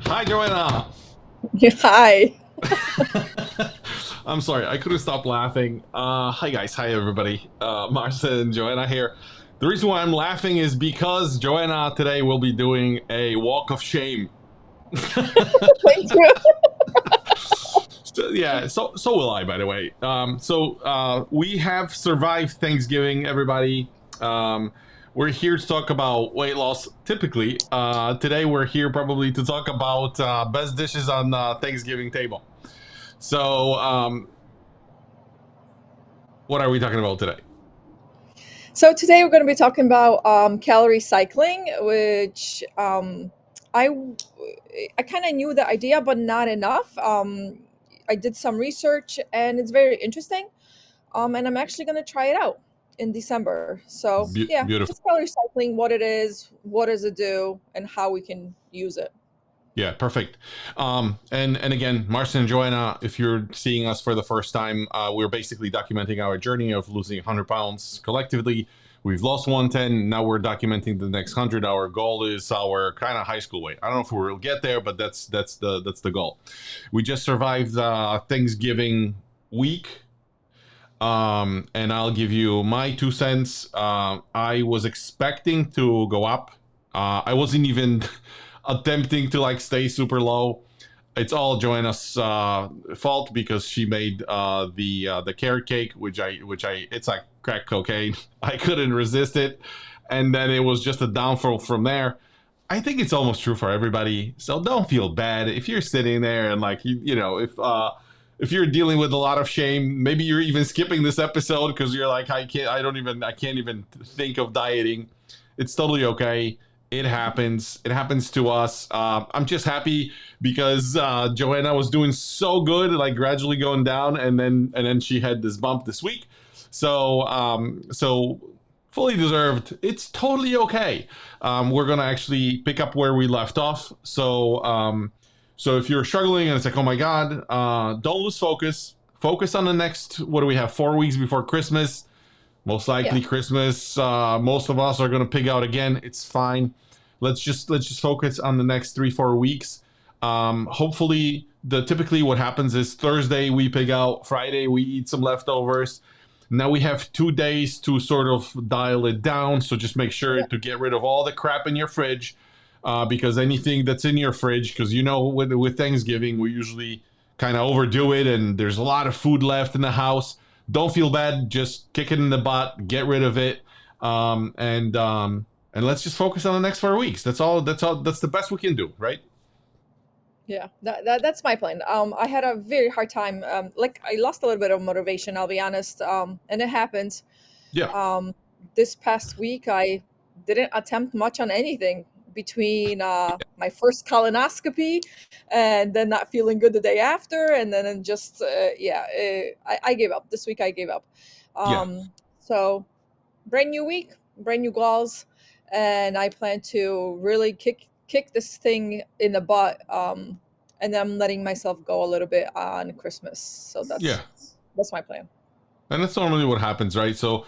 Hi, Joanna. Hi. I'm sorry, I couldn't stop laughing. Hi, guys. Hi, everybody. Marcia and Joanna here. The reason why I'm laughing is because Joanna today will be doing a walk of shame. Thank you. So, yeah, so will I, by the way. We have survived Thanksgiving, everybody. We're here to talk about weight loss. Typically, today we're here probably to talk about best dishes on Thanksgiving table. So, what are we talking about today? So today we're going to be talking about calorie cycling, which I I kind of knew the idea, but not enough. I did some research, and it's very interesting. And I'm actually going to try it out in December. So yeah, Beautiful. just calorie cycling, what it is, what does it do, and how we can use it. Yeah, perfect. And again, Marcin and Joanna, if you're seeing us for the first time, we're basically documenting our journey of losing 100 pounds collectively. We've lost 110. Now we're documenting the next 100. Our goal is our kind of high school weight. I don't know if we'll get there, but that's the goal. We just survived Thanksgiving week. And I'll give you my 2 cents. I was expecting to go up. I wasn't even attempting to like stay super low. It's all Joanna's fault because she made the carrot cake, which I it's like crack cocaine. I couldn't resist it, and then it was just a downfall from there. I think it's almost true for everybody. So don't feel bad if you're sitting there and like if you're dealing with a lot of shame, maybe you're even skipping this episode because you're like, I can't even think of dieting. It's totally okay. It happens. It happens to us. I'm just happy because Joanna was doing so good, like gradually going down, and then she had this bump this week. So fully deserved. It's totally okay. We're gonna actually pick up where we left off. So if you're struggling and it's like, oh my God, don't lose focus. Focus on the next, what do we have, 4 weeks before Christmas? Most Yeah. likely Christmas. Most of us are gonna pig out again. It's fine. Let's just focus on the next 3-4 weeks. Hopefully, the typically what happens is Thursday we pig out, Friday we eat some leftovers. Now we have 2 days to sort of dial it down. So just make sure Yeah. to get rid of all the crap in your fridge, because anything that's in your fridge, because with Thanksgiving we usually kind of overdo it, and there's a lot of food left in the house. Don't feel bad. Just kick it in the butt. Get rid of it, and let's just focus on the next 4 weeks. That's all. That's all. That's the best we can do, right? Yeah, that's my plan. I had a very hard time. Like I lost a little bit of motivation. I'll be honest. And it happened. Yeah. Um, this past week, I didn't attempt much on anything between my first colonoscopy and then not feeling good the day after, and then just I gave up. This week, I gave up. Yeah. So brand new week, brand new goals, and I plan to really kick this thing in the butt. And then I'm letting myself go a little bit on Christmas. So Yeah. that's my plan. And that's normally what happens, right? So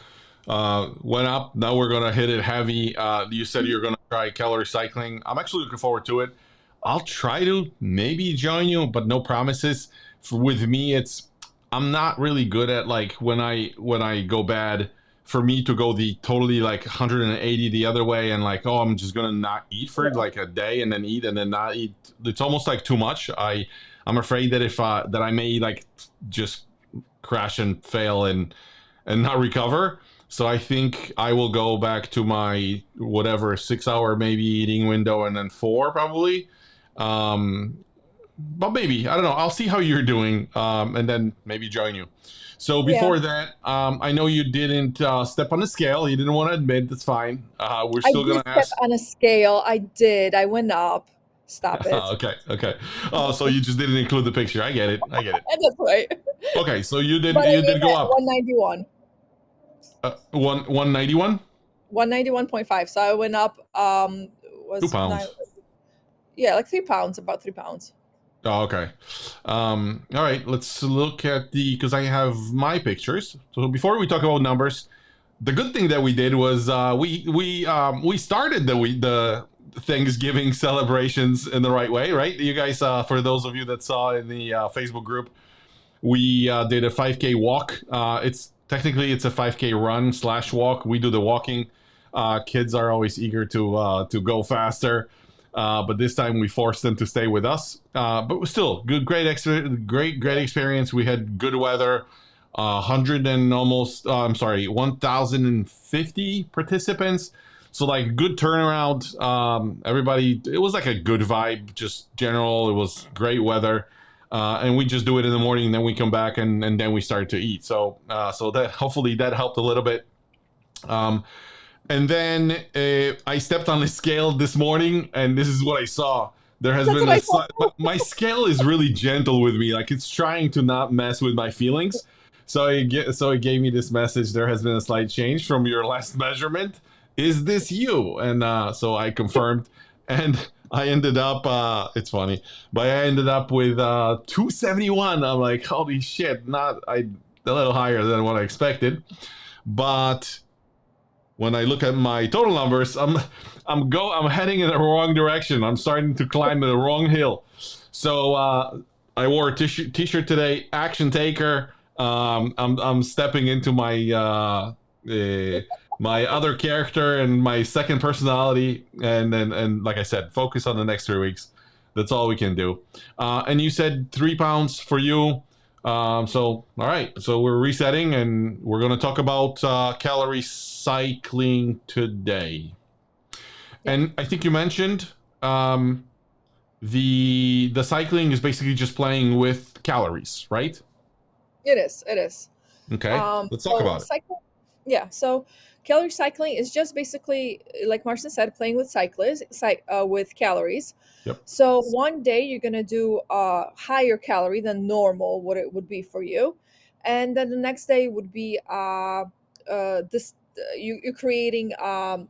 went up. Now we're gonna hit it heavy. You said you're gonna try calorie cycling. I'm actually looking forward to it. I'll try to maybe join you, but no promises. With me, it's I'm not really good at like when I go bad. For me to go the totally like 180 the other way and like, oh, I'm just gonna not eat for Yeah, like a day and then eat and then not eat. It's almost like too much. I'm afraid that if that I may like just crash and fail and not recover. So I think I will go back to my whatever 6 hour maybe eating window and then four probably. Um, but maybe I don't know. I'll see how you're doing, and then maybe join you. So yeah. before that, I know you didn't step on the scale. You didn't want to admit. That's fine. We're I still gonna did step ask. on a scale. I did. I went up. Stop it. Okay, okay. Oh, so you just didn't include the picture. I get it. I get it. And that's right. Okay, so you did But I you am did go at up 191. 191. 191.5. So I went up Two was nine, pounds. yeah, like 3 pounds, about 3 pounds. Oh, okay. All right. Let's look at the because I have my pictures. So before we talk about numbers, the good thing that we did was we started Thanksgiving celebrations in the right way, right? You guys, for those of you that saw in the Facebook group, we did a 5K walk. It's a 5K run slash walk. We do the walking. Kids are always eager to go faster, but this time we forced them to stay with us. But still, great experience. We had good weather. 100 and almost, 1,050 participants. So like good turnaround. Everybody, it was like a good vibe, just general. It was great weather. And we just do it in the morning, and then we come back and then we start to eat. So that hopefully that helped a little bit. And then I stepped on the scale this morning, and this is what I saw. There has been my scale is really gentle with me, like it's trying to not mess with my feelings. So it gave me this message. There has been a slight change from your last measurement. Is this you? And so I confirmed, and I ended up. It's funny, but I ended up with 271. I'm like, holy shit! A little higher than what I expected, but when I look at my total numbers, I'm heading in the wrong direction. I'm starting to climb the wrong hill. So I wore a t-shirt today. Action taker. I'm stepping into my my other character and my second personality, and like I said, focus on the next 3 weeks. That's all we can do. And you said 3 pounds for you. So all right, so we're resetting, and we're going to talk about calorie cycling today. And I think you mentioned the cycling is basically just playing with calories, right? It is. Okay, let's talk about it. Yeah, so calorie cycling is just basically, like Marcin said, playing with with calories. Yep. So one day you're gonna do a higher calorie than normal, what it would be for you, and then the next day would be you're creating a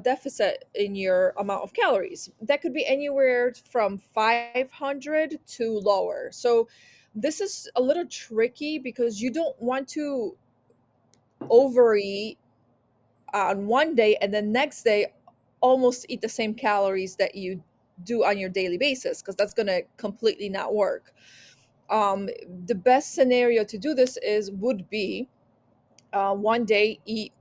deficit in your amount of calories. That could be anywhere from 500 to lower. So this is a little tricky because you don't want to overeat on one day and then next day almost eat the same calories that you do on your daily basis, because that's going to completely not work. The best scenario to do this would be one day eat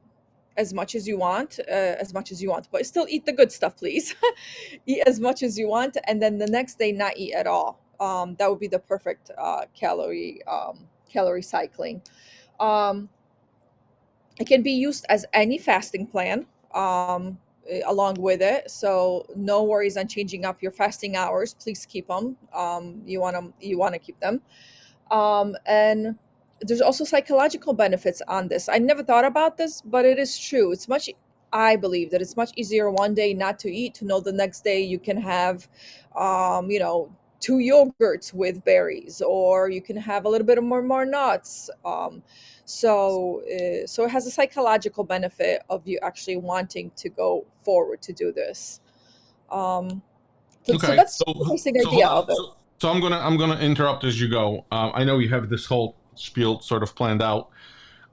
as much as you want, but still eat the good stuff, please. Eat as much as you want, and then the next day not eat at all. That would be the perfect calorie cycling. It can be used as any fasting plan along with it. So no worries on changing up your fasting hours. Please keep them. You want to keep them. And there's also psychological benefits on this. I never thought about this, but it is true. I believe that it's much easier one day not to eat, to know the next day you can have, 2 yogurts with berries, or you can have a little bit more nuts. So it has a psychological benefit of you actually wanting to go forward to do this. So that's the basic idea of it. So I'm gonna interrupt as you go. I know you have this whole spiel sort of planned out,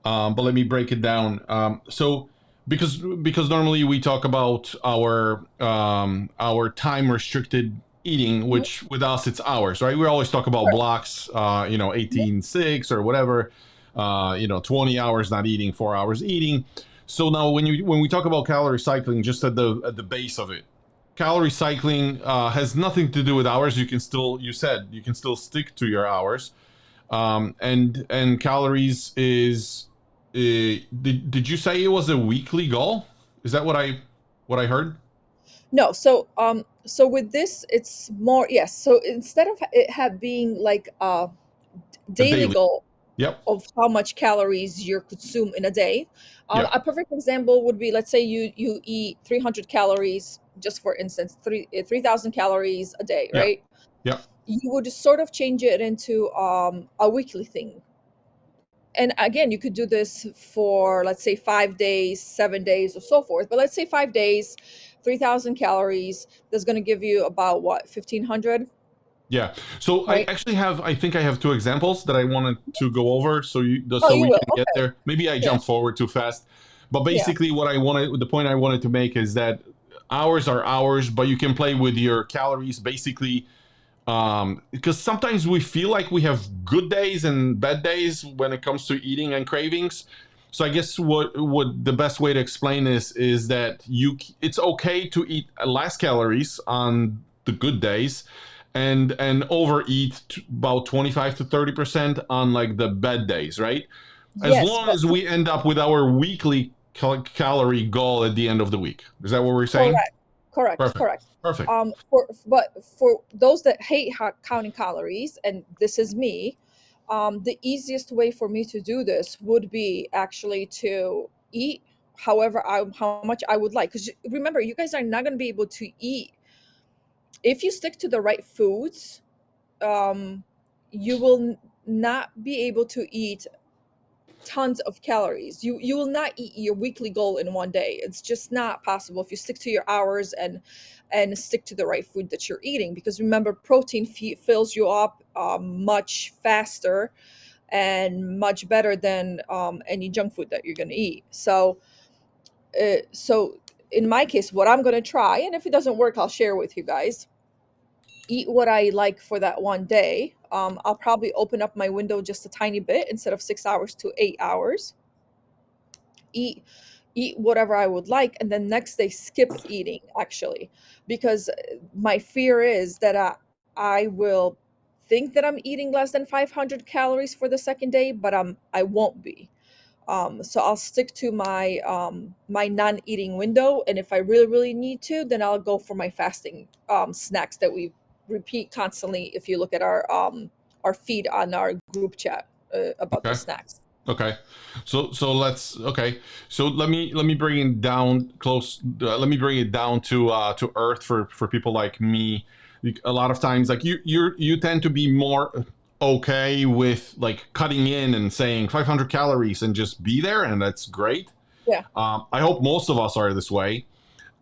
but let me break it down. So because normally we talk about our time restricted eating, which with us it's hours, right? We always talk about blocks, 18-6 or whatever, 20 hours not eating, 4 hours eating. So now when we talk about calorie cycling, just at the base of it, calorie cycling has nothing to do with hours. You can still stick to your hours, and calories is. Did you say it was a weekly goal? Is that what I heard? No. So with this, it's more, yes. So instead of it being like a daily goal. Yep. Of how much calories you consume in a day. A perfect example would be, let's say you eat 300 calories, just for instance, 3,000 calories a day, right? Yeah. You would sort of change it into a weekly thing. And again, you could do this for, let's say, 5 days, 7 days, or so forth. But let's say 5 days, 3,000 calories. That's going to give you about what, 1,500? Yeah. So right. I think I have 2 examples that I wanted to go over, so we can get there. Maybe I jumped forward too fast, but basically the point I wanted to make is that hours are hours, but you can play with your calories basically, because sometimes we feel like we have good days and bad days when it comes to eating and cravings. So I guess what the best way to explain this is that it's okay to eat less calories on the good days, and overeat about 25 to 30% on like the bad days, right? As Yes, long as we end up with our weekly calorie goal at the end of the week. Is that what we're saying? correct, correct, Perfect. correct. Perfect. For those that hate counting calories, and this is me, the easiest way for me to do this would be actually to eat how much I would like. Because remember, you guys are not going to be able to eat if you stick to the right foods. Um, you will not be able to eat tons of calories. You will not eat your weekly goal in one day. It's just not possible if you stick to your hours and stick to the right food that you're eating. Because remember, protein fills you up much faster and much better than any junk food that you're going to eat. So in my case, what I'm going to try, and if it doesn't work, I'll share with you guys. Eat what I like for that one day. I'll probably open up my window just a tiny bit instead of 6 hours to 8 hours. Eat eat whatever I would like, and then next day skip eating actually, because my fear is that I will think that I'm eating less than 500 calories for the second day, but I won't be. So I'll stick to my non-eating window, and if I really need to, then I'll go for my fasting snacks that we repeat constantly. If you look at our feed on our group chat about the Okay. snacks. Okay. So let's okay. So let me bring it down close. Let me bring it down to earth for people like me. A lot of times, like you tend to be more okay with like cutting in and saying 500 calories and just be there, and that's great. Yeah. I hope most of us are this way.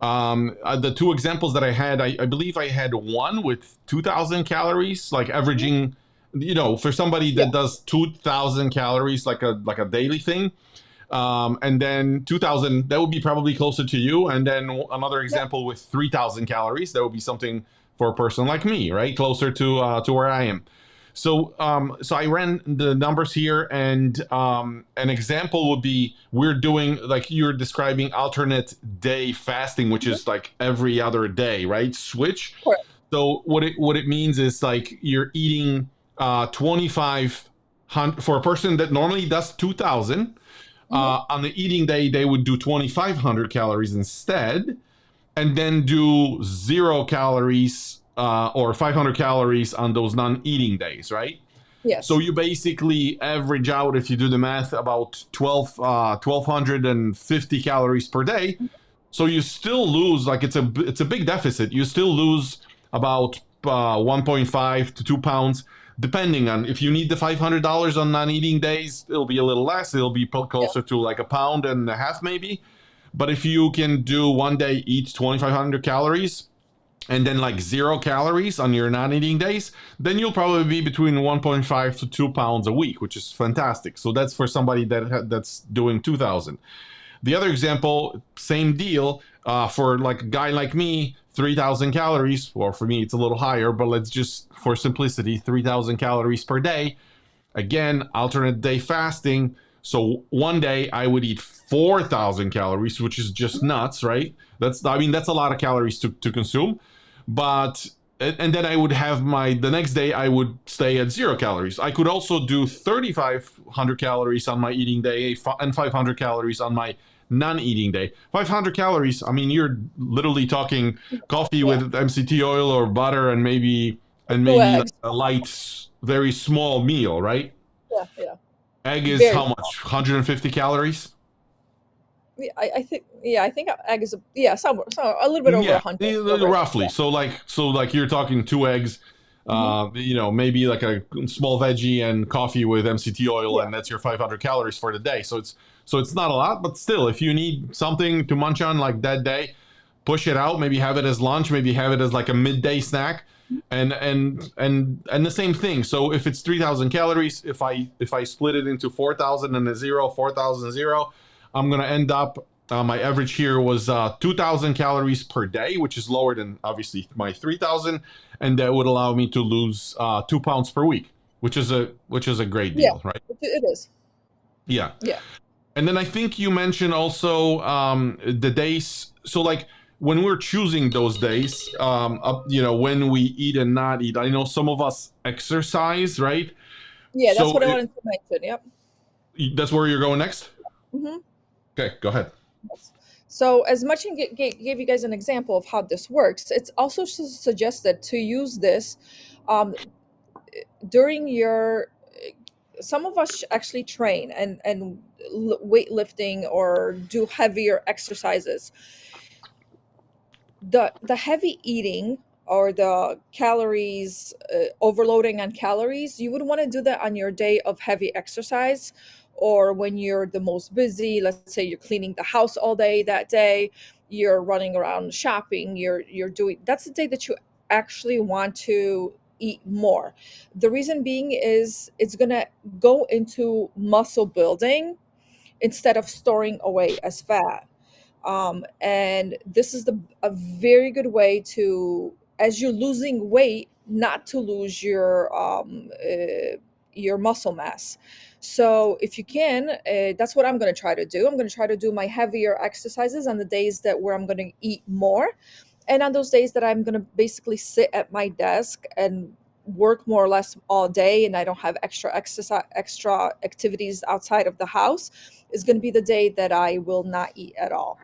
The two examples that I had, I believe I had one with 2,000 calories, like Mhm. averaging, for somebody Yeah. that does 2,000 calories, like a daily thing. And then 2,000, that would be probably closer to you. And then another Yeah. example with 3,000 calories, that would be something for a person like me, right? Closer to where I am. So I ran the numbers here, and an example would be we're doing like you're describing alternate day fasting, which Mhm. is like every other day, right? Switch. Correct. So what it means is like you're eating 2,500 for a person that normally does 2,000. Mhm. On the eating day, they would do 2,500 calories instead, and then do 0 calories or 500 calories on those non-eating days, right? So Yes. you basically average out, if you do the math, about 1,250 calories per day. So you still lose, like it's a big deficit. You still lose about 1.5 to 2 pounds, depending on if you need the $500 on non-eating days. It'll be a little less. It'll be Yeah. closer to like a pound and a half, maybe. But if you can do one day eat 2,500 calories and then like 0 calories on your non-eating days, then you'll probably be between 1.5 to 2 pounds a week, which is fantastic. So that's for somebody that's doing 2,000. The other example, same deal, for like a guy like me, 3,000 calories, or for me it's a little higher, but let's just for simplicity, 3,000 calories per day. Again, alternate day fasting. So one day I would eat 4,000 calories, which is just nuts, right? That's a lot of calories to consume. But and then I would have the next day I would stay at 0 calories. I could also do 3,500 calories on my eating day and 500 calories on my non-eating day. 500 calories. I mean, you're literally talking coffee Yeah. with MCT oil or butter and Two maybe like eggs. a light, very small meal, right? Yeah. Yeah. Egg is Very how much? 150 calories? I think, yeah, I think egg is somewhere a little bit over Yeah, 100. Over. roughly. So like you're talking two eggs, Hmm. maybe like a small veggie and coffee with MCT oil, Yeah. and that's your 500 calories for the day. So it's not a lot, but still, if you need something to munch on like that day, push it out. Maybe have it as lunch. Maybe have it as like a midday snack, and the same thing. So if it's 3,000 calories, if I split it into 4,000 and a zero, 4,000 zero, I'm gonna end up My average here was 2,000 calories per day, which is lower than obviously my 3,000, and that would allow me to lose 2 pounds per week, which is a great Yeah, deal, right? it is. Yeah. Yeah. And then I think you mentioned also the days. So like when we're choosing those days, when we eat and not eat. I know some of us exercise, right? Yeah, that's So what I wanted to mention. Yep. that's where you're going next. Hmm. Okay, go ahead. Yes. So, as much and gave you guys an example of how this works, it's also suggested to use this um, during your. Some of us actually train and weightlifting or do heavier exercises. The heavy eating or the calories overloading on calories, you would want to do that on your day of heavy exercise, or when you're the most busy. Let's say you're cleaning the house all day that day, you're running around shopping, you're doing, that's the day that you actually want to eat more. The reason being is it's going to go into muscle building instead of storing away as fat. And this is a very good way to, as you're losing weight, not to lose your muscle mass. So if you can, that's what I'm going to try to do. I'm going to try to do my heavier exercises on the days that where I'm going to eat more, and on those days that I'm going to basically sit at my desk and work more or less all day, and I don't have extra exercise, extra activities outside of the house, is going to be the day that I will not eat at all.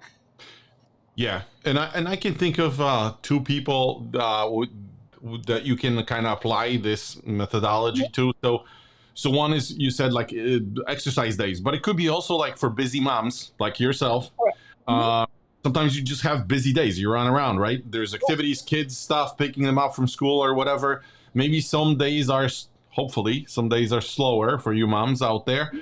Yeah, and I can think of two people that you can kind of apply this methodology to. So one is you said like exercise days, but it could be also like for busy moms like yourself. Correct. Mhm. Uh, Sometimes you just have busy days. You run around, right? There's activities, kids stuff, picking them up from school or whatever. Maybe some days are, hopefully, some days are slower for you moms out there.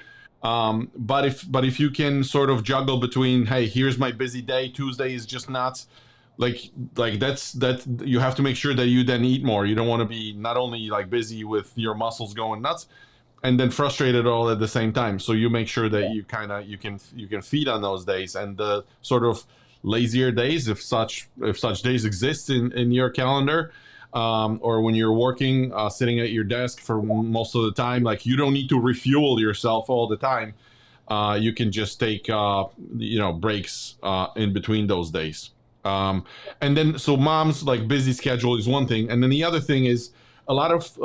But if you can sort of juggle between, hey, here's my busy day, Tuesday is just nuts, like that you have to make sure that you then eat more. You don't want to be not only like busy with your muscles going nuts and then frustrated all at the same time. So you make sure that Yeah. you can feed on those days, and the sort of lazier days, if such days exist in your calendar, or when you're working, sitting at your desk for most of the time, like you don't need to refuel yourself all the time. You can just take breaks in between those days. And then so mom's like busy schedule is one thing, and then the other thing is a lot of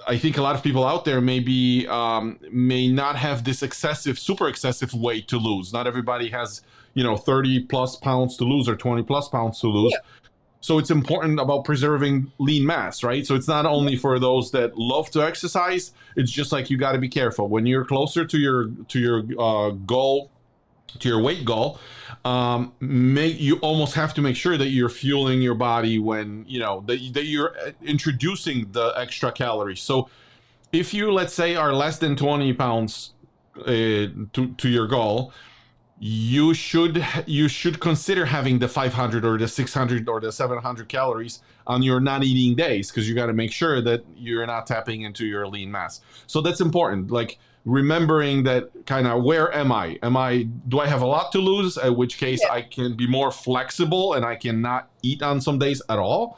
I think a lot of people out there may not have this super excessive weight to lose. Not everybody has 30 plus pounds to lose or 20 plus pounds to lose. So it's important about preserving lean mass, right? So it's not only for those that love to exercise. It's just like you got to be careful when you're closer to your goal, to your weight goal. You almost have to make sure that you're fueling your body when that you're introducing the extra calories. So if you, let's say, are less than 20 pounds to your goal, you should consider having the 500 or the 600 or the 700 calories on your not eating days, because you got to make sure that you're not tapping into your lean mass. So that's important, like remembering that kind of, where do I have a lot to lose, at which case Yeah. I can be more flexible and I cannot eat on some days at all.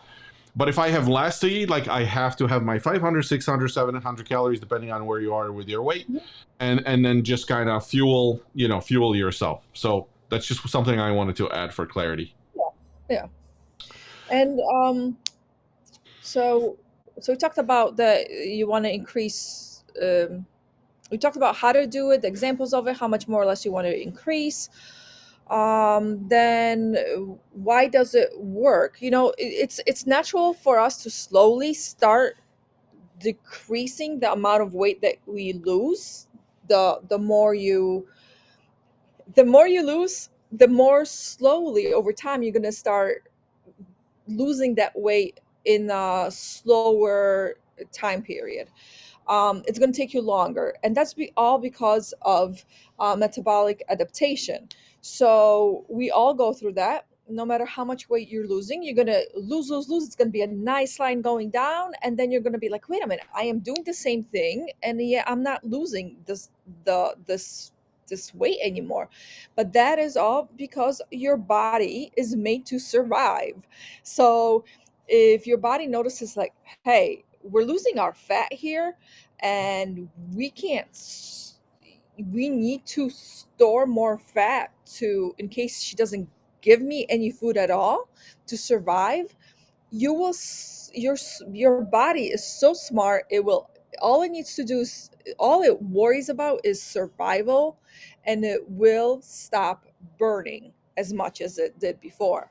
But if I have less to eat, like I have to have my 500, 600, 700 calories, depending on where you are with your weight, Mhm. and then just kind of fuel yourself. So that's just something I wanted to add for clarity. Yeah. Yeah. And so so we talked about that you want to increase. We talked about how to do it, the examples of it, how much more or less you want to increase. Then why does it work? It's natural for us to slowly start decreasing the amount of weight that we lose. The more you lose, the more slowly over time you're going to start losing that weight in a slower time period. It's going to take you longer, and that's all because of metabolic adaptation. So we all go through that. No matter how much weight you're losing, you're going to lose. It's going to be a nice line going down, and then you're going to be like, wait a minute, I am doing the same thing, and yeah, I'm not losing this this weight anymore. But that is all because your body is made to survive. So if your body notices like, hey, we're losing our fat here, and we can't we need to store more fat to, in case she doesn't give me any food at all to survive, you will your body is so smart, it will, all it needs to do is, all it worries about is survival, and it will stop burning as much as it did before.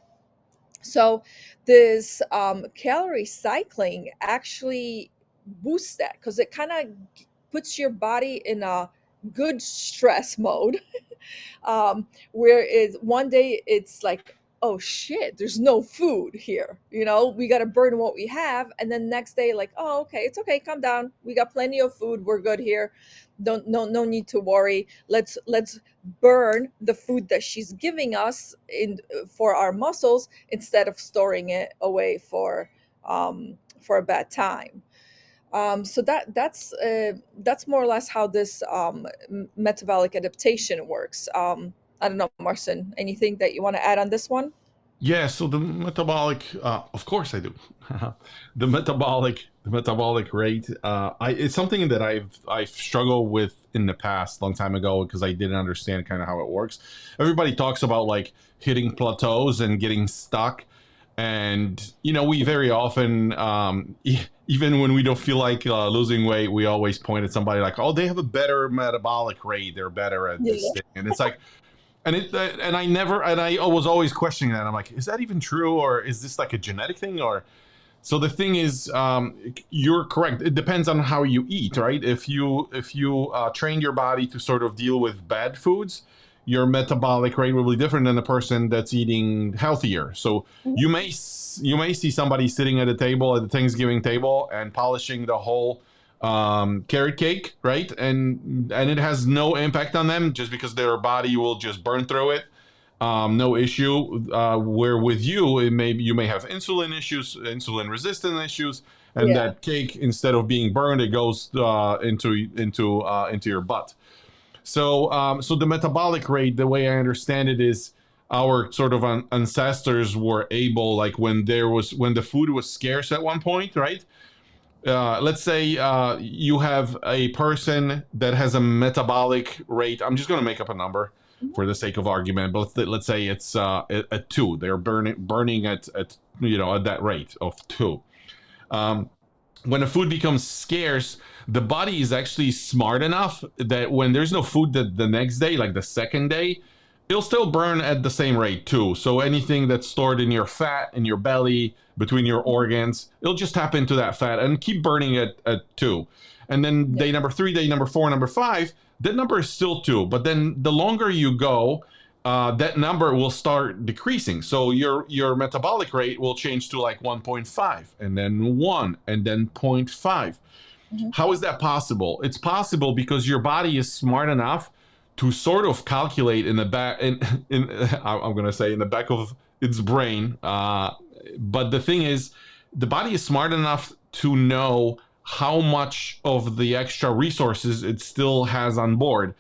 So this calorie cycling actually boosts that, because it kind of puts your body in a good stress mode, where is one day it's like, oh shit, there's no food here, we got to burn what we have, and then next day like, oh okay, it's okay, calm down, we got plenty of food, we're good here, don't no need to worry, let's burn the food that she's giving us in for our muscles, instead of storing it away for a bad time. So that's more or less how this metabolic adaptation works. I don't know, Marcin, anything that you want to add on this one? Yeah, so the metabolic, of course I do. The metabolic rate, it's something that I've struggled with in the past, long time ago, because I didn't understand kind of how it works. Everybody talks about like hitting plateaus and getting stuck, and we very often, even when we don't feel like losing weight, we always point at somebody like, oh, they have a better metabolic rate, they're better at this Yeah. thing, and it's like. And I was always questioning that. I'm like, is that even true, or is this like a genetic thing? Or so the thing is, you're correct. It depends on how you eat, right? If you train your body to sort of deal with bad foods, your metabolic rate will be different than the person that's eating healthier. So you may see somebody sitting at a table, at the Thanksgiving table, and polishing the whole carrot cake, right? And it has no impact on them, just because their body will just burn through it, no issue. Where with you, you may have insulin issues, insulin resistant issues, and Yeah. that cake, instead of being burned, it goes into your butt. So the metabolic rate, the way I understand it, is our sort of ancestors were able, like when the food was scarce at one point, right? Let's say you have a person that has a metabolic rate. I'm just going to make up a number for the sake of argument, but let's say it's at 2. They're burning at that rate of 2. Um, when a food becomes scarce, the body is actually smart enough that when there's no food the next day, like the second day, it'll still burn at the same rate too. So anything that's stored in your fat, in your belly, between your organs, it'll just tap into that fat and keep burning at 2. And then Yeah. day number 3, day number 4, number 5, that number is still 2. But then the longer you go, that number will start decreasing. So your metabolic rate will change to like 1.5, and then 1, and then 0.5. Mhm. How is that possible? It's possible because your body is smart enough to sort of calculate in the back, I'm going to say in the back of its brain. But the thing is, the body is smart enough to know how much of the extra resources it still has on board,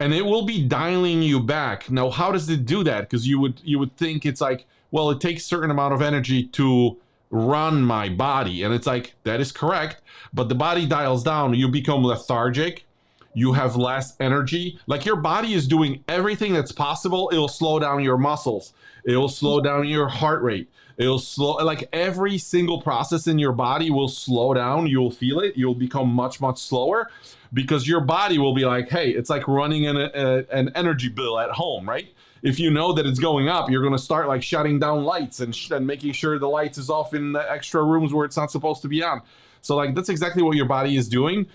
and it will be dialing you back. Now, how does it do that? Because you would think it's like, well, it takes a certain amount of energy to run my body, and it's like, that is correct, but the body dials down. You become lethargic, you have less energy. Like, your body is doing everything that's possible. It'll slow down your muscles, it'll slow down your heart rate, it'll slow, like every single process in your body will slow down. You'll feel it, you'll become much slower, because your body will be like, hey, it's like running an energy bill at home, right? If you know that it's going up, you're going to start like shutting down lights and making sure the lights is off in the extra rooms where it's not supposed to be on. So like, that's exactly what your body is doing.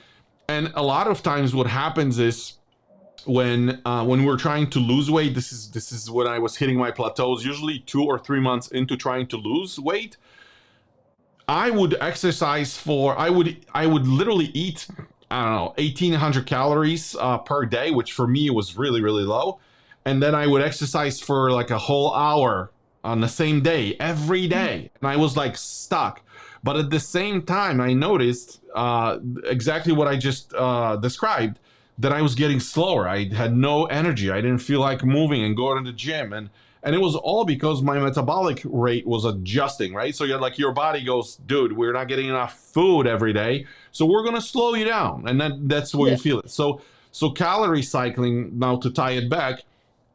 And a lot of times what happens is, when we're trying to lose weight, this is when I was hitting my plateaus, usually 2 or 3 months into trying to lose weight. I would exercise I would literally eat, I don't know, 1,800 calories per day, which for me was really, really low. And then I would exercise for like a whole hour on the same day, every day. And I was like stuck. But at the same time, I noticed exactly what I just described, that I was getting slower. I had no energy. I didn't feel like moving and going to the gym. And it was all because my metabolic rate was adjusting, right? So you're like, your body goes, dude, we're not getting enough food every day, so we're gonna slow you down, and that's where Yeah. you feel it. So calorie cycling, now to tie it back,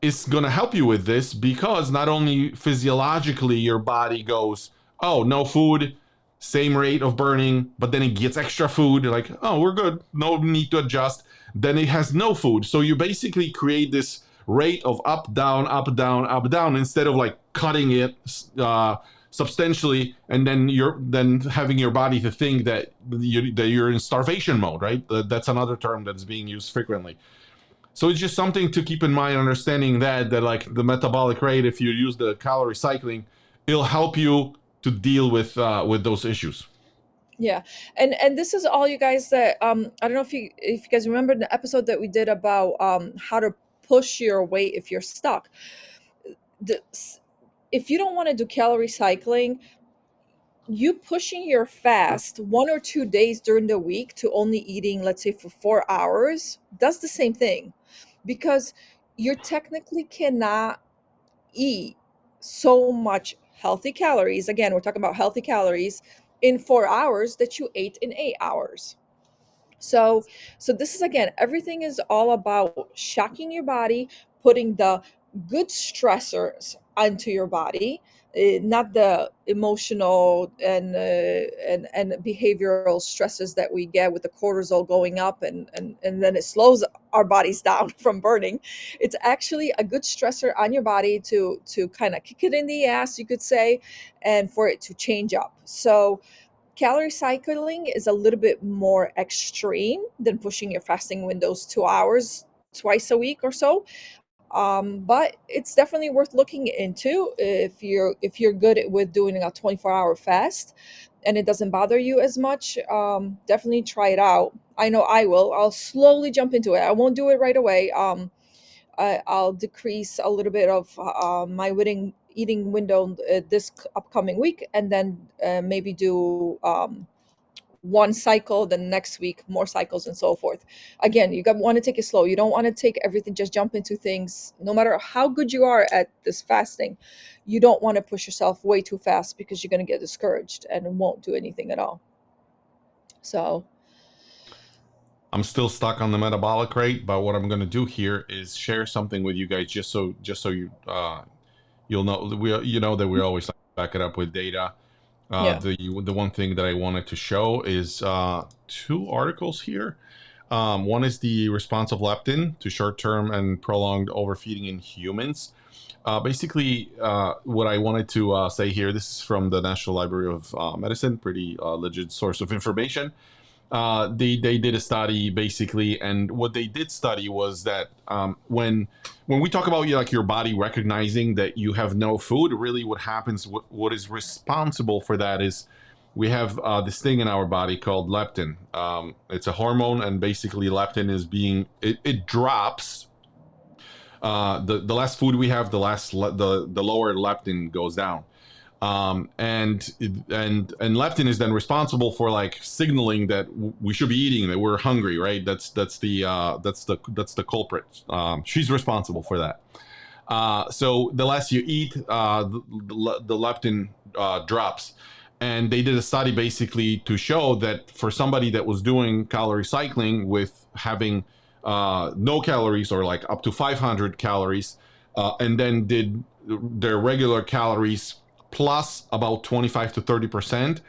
is gonna help you with this, because not only physiologically your body goes, oh, no food, same rate of burning, but then it gets extra food, like, oh, we're good, no need to adjust. Then it has no food, so you basically create this rate of up down up down up down, instead of like cutting it substantially, and then then having your body to think that you're in starvation mode, right? That's another term that's being used frequently. So it's just something to keep in mind, understanding that like the metabolic rate, if you use the calorie cycling, it'll help you to deal with those issues. Yeah. And this is all, you guys, that I don't know if you guys remember the episode that we did about how to push your weight if you're stuck. The, if you don't want to do calorie cycling, you pushing your fast 1 or 2 days during the week to only eating, let's say, for 4 hours, does the same thing, because you technically cannot eat so much healthy calories. Again, we're talking about healthy calories in 4 hours that you ate in 8 hours. So this is, again, everything is all about shocking your body, putting the good stressors onto your body, not the emotional and behavioral stresses that we get with the cortisol going up, and then it slows our bodies down from burning. It's actually a good stressor on your body to kind of kick it in the ass, you could say, and for it to change up. So calorie cycling is a little bit more extreme than pushing your fasting windows 2 hours twice a week or so. But it's definitely worth looking into if you're good with doing a 24-hour fast and it doesn't bother you as much. Definitely try it out. I know I will. I'll slowly jump into it. I won't do it right away. I'll decrease a little bit of my eating window this upcoming week, and then maybe do one cycle, then next week more cycles, and so forth. Again, you want to take it slow. You don't want to take everything, just jump into things. No matter how good you are at this fasting, you don't want to push yourself way too fast, because you're going to get discouraged and won't do anything at all. So I'm still stuck on the metabolic rate, but what I'm going to do here is share something with you guys, just so you'll know, you know that we always like to back it up with data. yeah. The one thing that I wanted to show is two articles here. One is the response of leptin to short-term and prolonged overfeeding in humans. Basically, what I wanted to say here, this is from the National Library of Medicine, pretty legit source of information. They did a study basically, and what they did study was that when we talk about like your body recognizing that you have no food, really what happens, what is responsible for that is we have this thing in our body called leptin. It's a hormone, and basically leptin is it drops. The less food we have, the lower leptin goes down. And leptin is then responsible for like signaling that we should be eating, that we're hungry, right? That's the culprit. She's responsible for that. So the less you eat, the leptin drops. And they did a study basically to show that for somebody that was doing calorie cycling with having no calories, or like up to 500 calories, and then did their regular calories plus about 25 to 30%,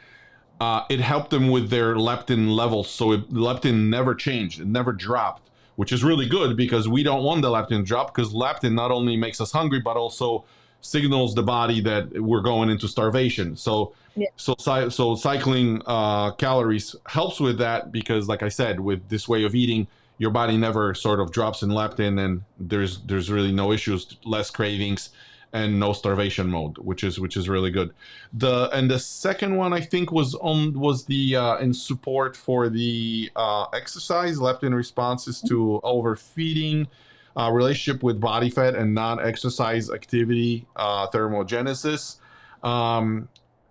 it helped them with their leptin levels. So leptin never changed, it never dropped, which is really good, because we don't want the leptin drop, because leptin not only makes us hungry, but also signals the body that we're going into starvation. So Yeah. so cycling calories helps with that, because like I said, with this way of eating, your body never sort of drops in leptin, and there's really no issues, less cravings, and no starvation mode, which is really good. The second one I think was the in support for the exercise, leptin responses to overfeeding, relationship with body fat and non-exercise activity, thermogenesis.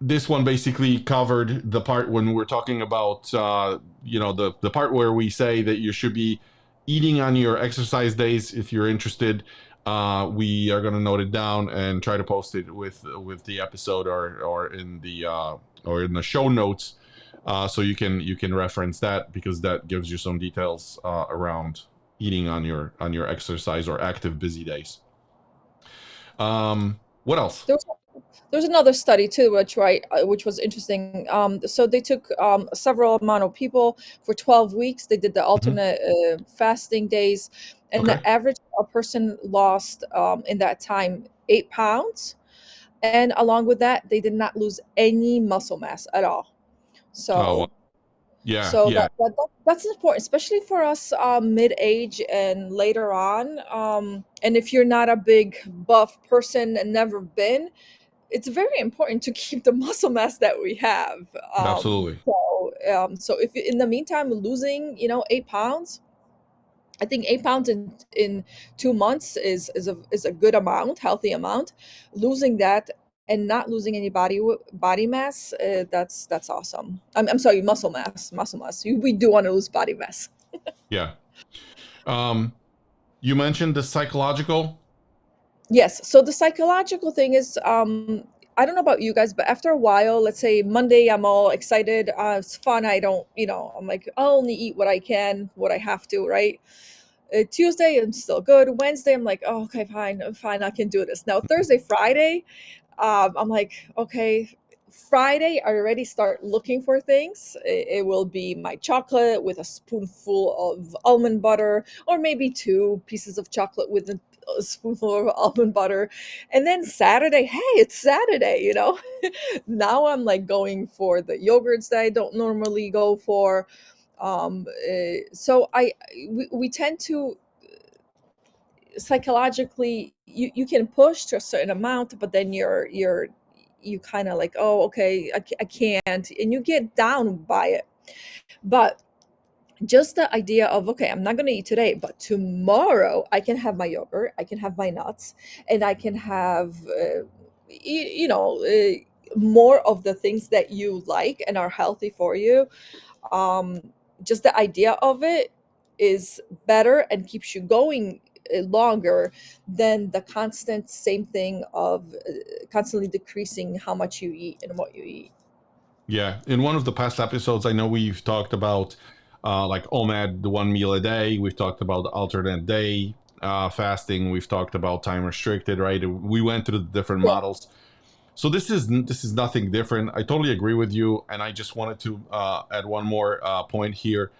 This one basically covered the part when we're talking about the part where we say that you should be eating on your exercise days, if you're interested, we are going to note it down and try to post it with the episode or in the show notes, so you can reference that, because that gives you some details around eating on your exercise or active busy days. What else? There was, there's another study too, which was interesting. So they took several amount of people for 12 weeks. They did the Mhm. alternate fasting days, and Okay. the average a person lost in that time 8 pounds. And along with that, they did not lose any muscle mass at all. Oh, well, So yeah, so yeah, that's important, especially for us mid-age and later on. And if you're not a big buff person and never been, it's very important to keep the muscle mass that we have. absolutely. So if in the meantime losing, 8 pounds, I think 8 pounds in 2 months is a good amount, healthy amount. Losing that and not losing any body mass, that's awesome. I'm sorry, muscle mass. We do want to lose body mass. Yeah. Um, you mentioned the psychological. Yes. So the psychological thing is, I don't know about you guys, but after a while, let's say Monday, I'm all excited. It's fun. I don't, I'm like, I'll only eat what I can, what I have to, right? Tuesday, I'm still good. Wednesday, I'm like, oh, okay, fine, I'm fine. I can do this. Now, Thursday, Friday, I'm like, okay, Friday, I already start looking for things. It will be my chocolate with a spoonful of almond butter, or maybe two pieces of chocolate with a spoonful of almond butter. And then Saturday, hey, it's Saturday. Now I'm like going for the yogurts that I don't normally go for. So we tend to psychologically, you can push to a certain amount, but then you kind of like, oh, okay, I can't, and you get down by it. But just the idea of, okay, I'm not going to eat today, but tomorrow I can have my yogurt, I can have my nuts, and I can have more of the things that you like and are healthy for you. um, just the idea of it is better and keeps you going longer than the constant same thing of constantly decreasing how much you eat and what you eat. Yeah. In one of the past episodes, I know we've talked about like OMAD, the 1 meal a day. We've talked about the alternate day fasting. We've talked about time restricted, right? We went through the different Yeah. models. So this is nothing different. I totally agree with you, and I just wanted to add one more point here.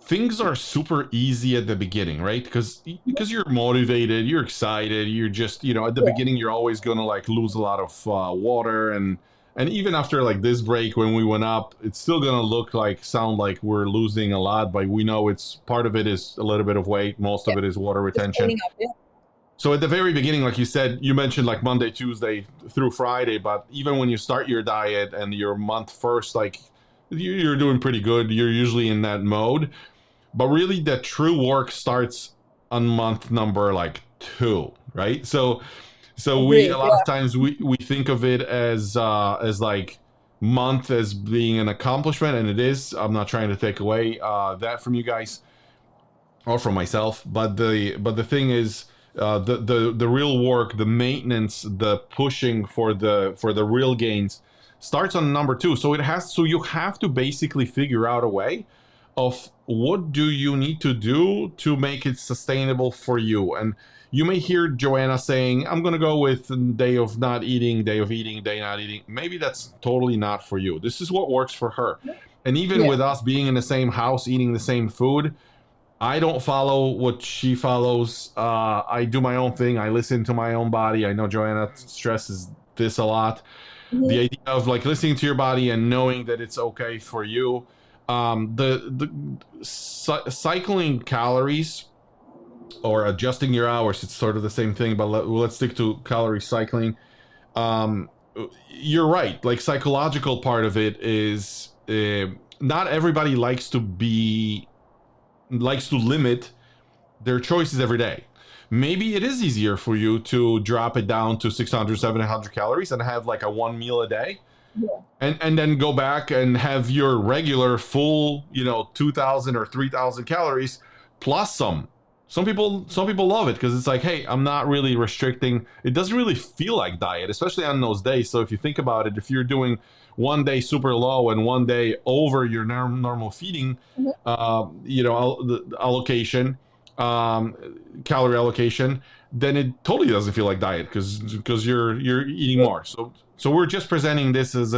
Things are super easy at the beginning, right? Because you're motivated, you're excited, you're just, at the Yeah. beginning you're always gonna like lose a lot of water, and even after like this break when we went up, it's still gonna sound like we're losing a lot, but we know it's part of it is a little bit of weight, most Yeah. of it is water Just retention. cleaning up. Yeah. So at the very beginning, like you said, you mentioned like Monday, Tuesday through Friday, but even when you start your diet and your month first, like you're doing pretty good. You're usually in that mode, but really the true work starts on month number like 2, right? So we a Agree. lot of Yeah. times we think of it as like month as being an accomplishment, and it is. I'm not trying to take away that from you guys or from myself, but the thing is, the real work, the maintenance, the pushing for the real gains starts on number 2. So you have to basically figure out a way of what do you need to do to make it sustainable for you. And you may hear Joanna saying, I'm going to go with day of not eating, day of eating, day not eating. Maybe that's totally not for you. This is what works for her. And even Yeah. with us being in the same house eating the same food, I don't follow what she follows. I do my own thing. I listen to my own body. I know Joanna stresses this a lot. The Mhm. idea of like listening to your body and knowing that it's okay for you. Cycling calories or adjusting your hours, it's sort of the same thing, but let's stick to calorie cycling. Um, you're right. Like psychological part of it is not everybody likes to limit their choices every day. Maybe it is easier for you to drop it down to 600, 700 calories and have like a 1 meal a day, Yeah. and then go back and have your regular full, 2,000 or 3,000 calories plus some people love it because it's like, hey, I'm not really restricting. It doesn't really feel like diet, especially on those days. So if you think about it, if you're doing one day super low and one day over your normal feeding, Mhm. the allocation, calorie allocation, then it totally doesn't feel like diet because you're eating more. So we're just presenting this as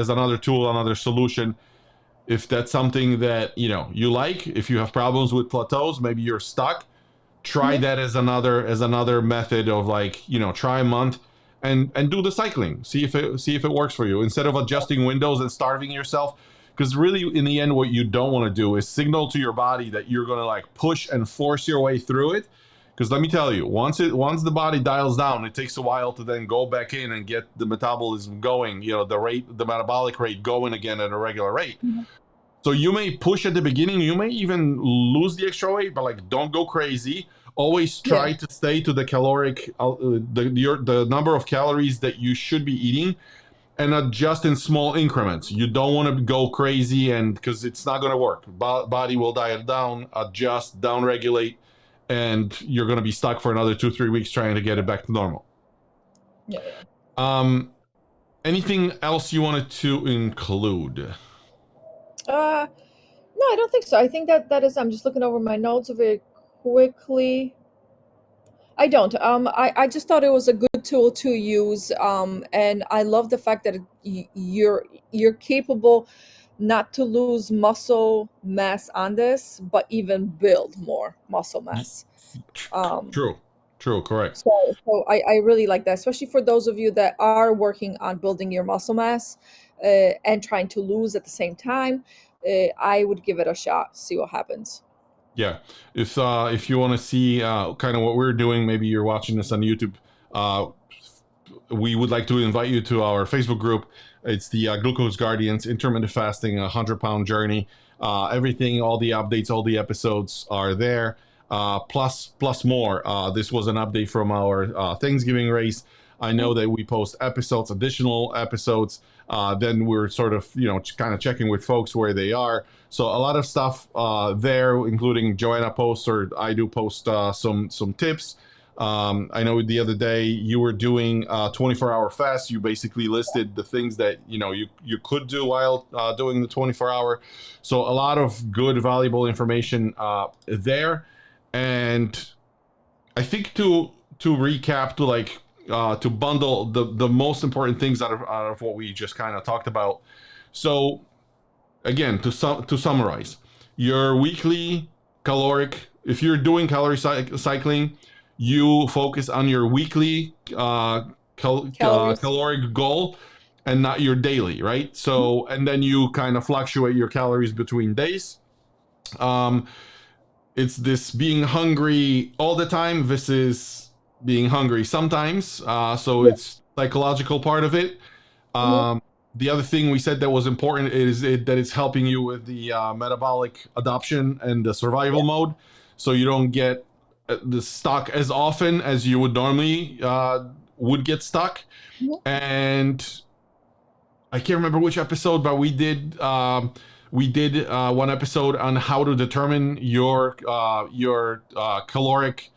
another tool, another solution. If that's something that you like, if you have problems with plateaus, maybe you're stuck, try Mhm. that as another method of like, try a month and do the cycling, see if it works for you instead of adjusting windows and starving yourself, because really in the end what you don't want to do is signal to your body that you're going to like push and force your way through it, because let me tell you, once the body dials down, it takes a while to then go back in and get the metabolism going, the metabolic rate going again at a regular rate. Mhm. So you may push at the beginning, you may even lose the extra weight, but like don't go crazy. Always Yeah. try to stay to the caloric, the number of calories that you should be eating, and adjust in small increments. You don't want to go crazy, and because it's not going to work. Body will diet down, adjust, down regulate, and you're going to be stuck for another 2-3 weeks trying to get it back to normal. Yeah. Yeah. Um, anything else you wanted to include? No, I don't think so. I think that is. I'm just looking over my notes very quickly. I don't. I just thought it was a good tool to use. And I love the fact that you're capable not to lose muscle mass on this, but even build more muscle mass. Um, True, true, correct. so I really like that, especially for those of you that are working on building your muscle mass and trying to lose at the same time. I would give it a shot, see what happens. Yeah, if you want to see kind of what we're doing, maybe you're watching this on YouTube. Uh, we would like to invite you to our Facebook group. It's the Glucose Guardians Intermittent Fasting 100-pound journey. Everything, all the updates, all the episodes are there. Plus more. This was an update from our Thanksgiving race. I know that we post episodes, additional episodes. Then we're sort of, kind of checking with folks where they are. So a lot of stuff there, including Joanna posts, or I do post some tips. I know the other day you were doing 24-hour fast. You basically listed the things that you could do while doing the 24-hour. So a lot of good, valuable information there. And I think to recap, to bundle the most important things out of what we just kind of talked about. So again, to summarize, your weekly caloric, if you're doing calorie cycling, you focus on your weekly Calories. caloric goal and not your daily, right? Mhm. So, and then you kind of fluctuate your calories between days. Um, it's this being hungry all the time versus being hungry sometimes. So Yeah. it's psychological part of it. Mhm. Um, the other thing we said that was important is that it's helping you with the metabolic adaptation and the survival Yeah. mode, so you don't get the stuck as often as you would normally would get stuck. Mhm. And I can't remember which episode, but we did one episode on how to determine your caloric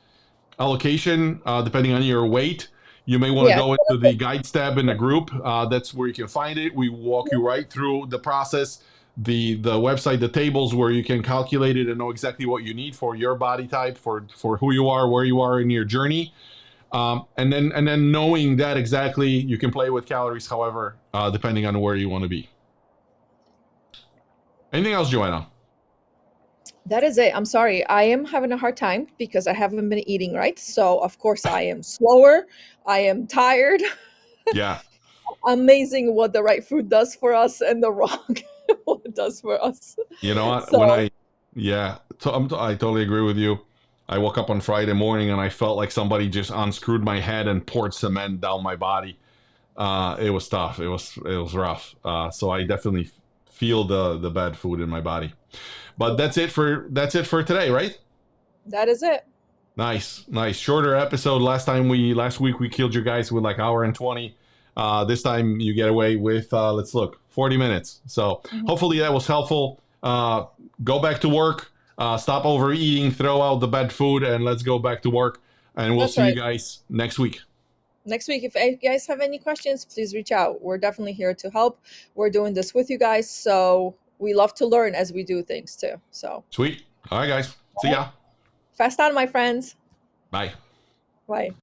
allocation depending on your weight. You may want to Yeah. go into the guide tab in the group. That's where you can find it. We walk you right through the process, the website, the tables where you can calculate it and know exactly what you need for your body type, for who you are, where you are in your journey. And then knowing that exactly, you can play with calories, however, depending on where you want to be. Anything else, Joanna? That is it. I'm sorry. I am having a hard time because I haven't been eating right. So, of course, I am slower. I am tired. Yeah. Amazing what the right food does for us and the wrong what it does for us. You know what? So, Yeah, I totally agree with you. I woke up on Friday morning and I felt like somebody just unscrewed my head and poured cement down my body. It was tough. It was rough. So I definitely feel the bad food in my body. But that's it for today, right? that is it. Nice, nice. Shorter episode. Last week we killed you guys with like hour and 20. This time you get away with let's look, 40 minutes. So Mhm. hopefully that was helpful. Go back to work. Stop overeating, throw out the bad food, and let's go back to work. And we'll That's see you right. guys next week. Next week, if you guys have any questions, please reach out. We're definitely here to help. We're doing this with you guys, so we love to learn as we do things too. So, Sweet. All right, guys. See ya. fast on, my friends. Bye. Bye.